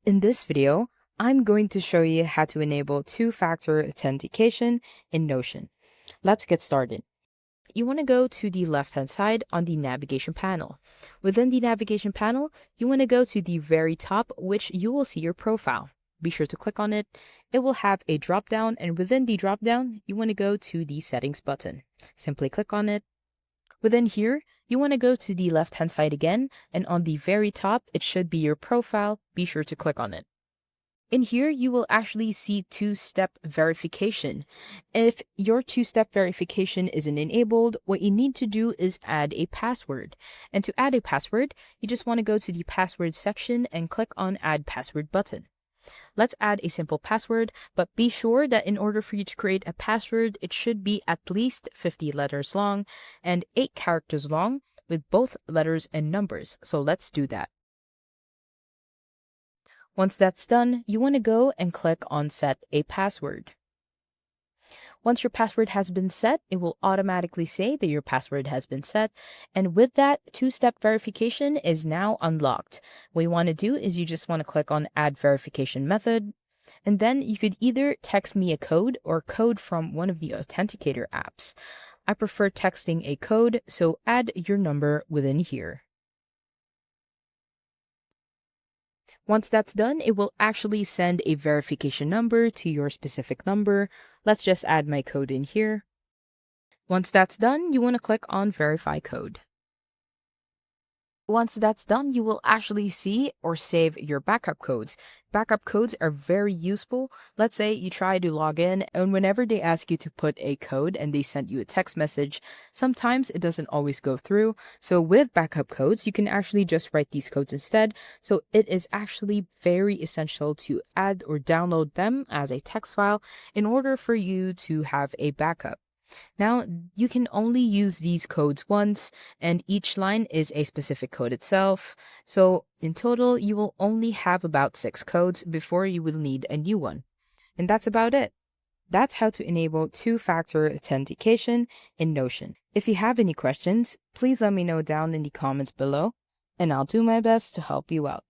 In this video, I'm going to show you how to enable two-factor authentication in Notion. Let's get started. You want to go to the left-hand side on the navigation panel. Within the navigation panel, you want to go to the very top, which you will see your profile. Be sure to click on it. It will have a drop-down, and within the drop-down, you want to go to the settings button. Simply click on it. Within here, you want to go to the left-hand side again, and on the very top, it should be your profile. Be sure to click on it. In here, you will actually see two-step verification. If your two-step verification isn't enabled, what you need to do is add a password. And to add a password, you just want to go to the password section and click on Add Password button. Let's add a simple password, but be sure that in order for you to create a password, it should be at least 50 letters long and 8 characters long with both letters and numbers. So let's do that. Once that's done, you want to go and click on Set a Password. Once your password has been set, it will automatically say that your password has been set. And with that, two-step verification is now unlocked. What you want to do is you just want to click on Add Verification Method. And then you could either text me a code or code from one of the Authenticator apps. I prefer texting a code, so add your number within here. Once that's done, it will actually send a verification number to your specific number. Let's just add my code in here. Once that's done, you want to click on Verify Code. Once that's done, you will actually see or save your backup codes. Backup codes are very useful. Let's say you try to log in, and whenever they ask you to put a code and they send you a text message, sometimes it doesn't always go through. So with backup codes, you can actually just write these codes instead. So it is actually very essential to add or download them as a text file in order for you to have a backup. Now, you can only use these codes once, and each line is a specific code itself. So in total, you will only have about 6 codes before you will need a new one. And that's about it. That's how to enable two-factor authentication in Notion. If you have any questions, please let me know down in the comments below, and I'll do my best to help you out.